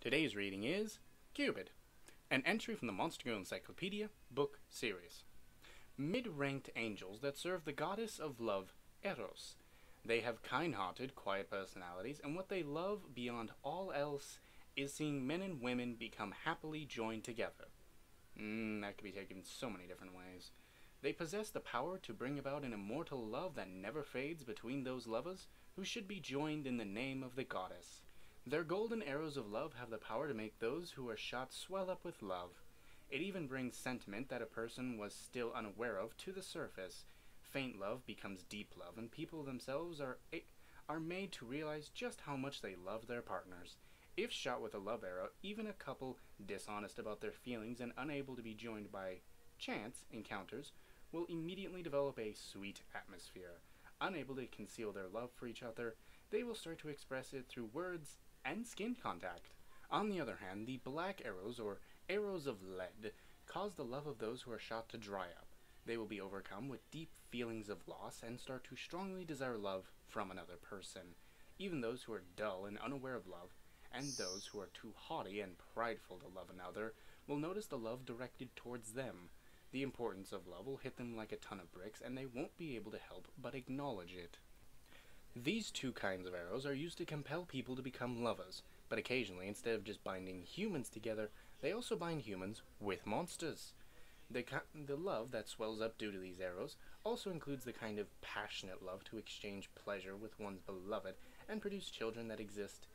Today's reading is Cupid, an entry from the Monster Girl Encyclopedia book series. Mid-ranked angels that serve the goddess of love, Eros. They have kind-hearted, quiet personalities, and what they love beyond all else is seeing men and women become happily joined together. That could be taken so many different ways. They possess the power to bring about an immortal love that never fades between those lovers who should be joined in the name of the goddess. Their golden arrows of love have the power to make those who are shot swell up with love. It even brings sentiment that a person was still unaware of to the surface. Faint love becomes deep love, and people themselves are made to realize just how much they love their partners. If shot with a love arrow, even a couple dishonest about their feelings and unable to be joined by chance encounters will immediately develop a sweet atmosphere. Unable to conceal their love for each other, they will start to express it through words and skin contact. On the other hand, the black arrows, or arrows of lead, cause the love of those who are shot to dry up. They will be overcome with deep feelings of loss and start to strongly desire love from another person. Even those who are dull and unaware of love, and those who are too haughty and prideful to love another, will notice the love directed towards them. The importance of love will hit them like a ton of bricks, and they won't be able to help but acknowledge it. These two kinds of arrows are used to compel people to become lovers, but occasionally, instead of just binding humans together, they also bind humans with monsters. The love that swells up due to these arrows also includes the kind of passionate love to exchange pleasure with one's beloved and produce children that exist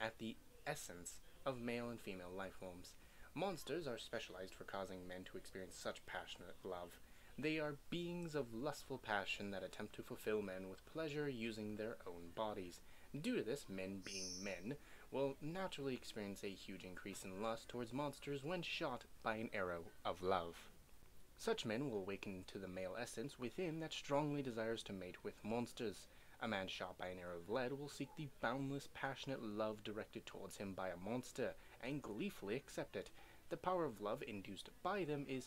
at the essence of male and female life forms. Monsters are specialized for causing men to experience such passionate love. They are beings of lustful passion that attempt to fulfill men with pleasure using their own bodies. Due to this, men being men will naturally experience a huge increase in lust towards monsters when shot by an arrow of love. Such men will awaken to the male essence within that strongly desires to mate with monsters. A man shot by an arrow of lead will seek the boundless, passionate love directed towards him by a monster, and gleefully accept it. The power of love induced by them in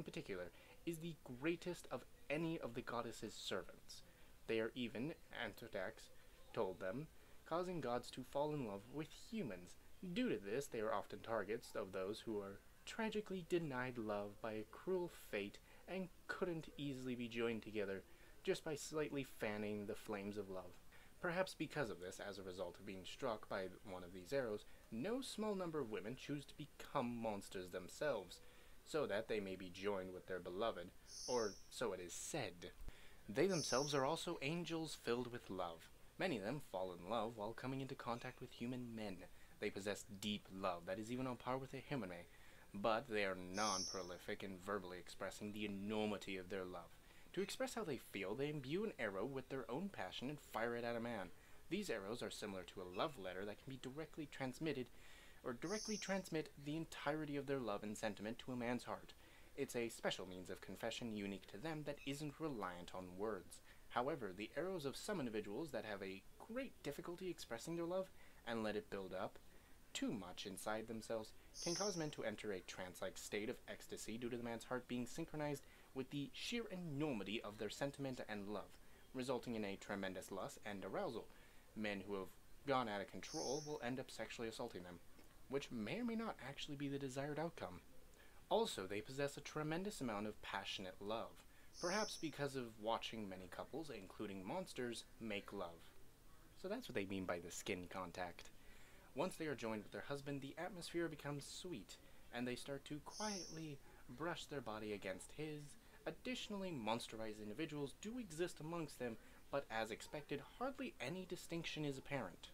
particular, is the greatest of any of the goddess's servants. They are even, Antodax told them, causing gods to fall in love with humans. Due to this, they are often targets of those who are tragically denied love by a cruel fate and couldn't easily be joined together just by slightly fanning the flames of love. Perhaps because of this, as a result of being struck by one of these arrows, no small number of women choose to become monsters themselves, so that they may be joined with their beloved, or so it is said. They themselves are also angels filled with love. Many of them fall in love while coming into contact with human men. They possess deep love that is even on par with a himame, but they are non-prolific in verbally expressing the enormity of their love. To express how they feel, they imbue an arrow with their own passion and fire it at a man. These arrows are similar to a love letter that can be directly transmitted directly transmit the entirety of their love and sentiment to a man's heart. It's a special means of confession unique to them that isn't reliant on words. However, the arrows of some individuals that have a great difficulty expressing their love and let it build up too much inside themselves can cause men to enter a trance-like state of ecstasy due to the man's heart being synchronized with the sheer enormity of their sentiment and love, resulting in a tremendous lust and arousal. Men who have gone out of control will end up sexually assaulting them, which may or may not actually be the desired outcome. Also, they possess a tremendous amount of passionate love, perhaps because of watching many couples, including monsters, make love. So that's what they mean by the skin contact. Once they are joined with their husband, the atmosphere becomes sweet, and they start to quietly brush their body against his. Additionally, monsterized individuals do exist amongst them, but as expected, hardly any distinction is apparent.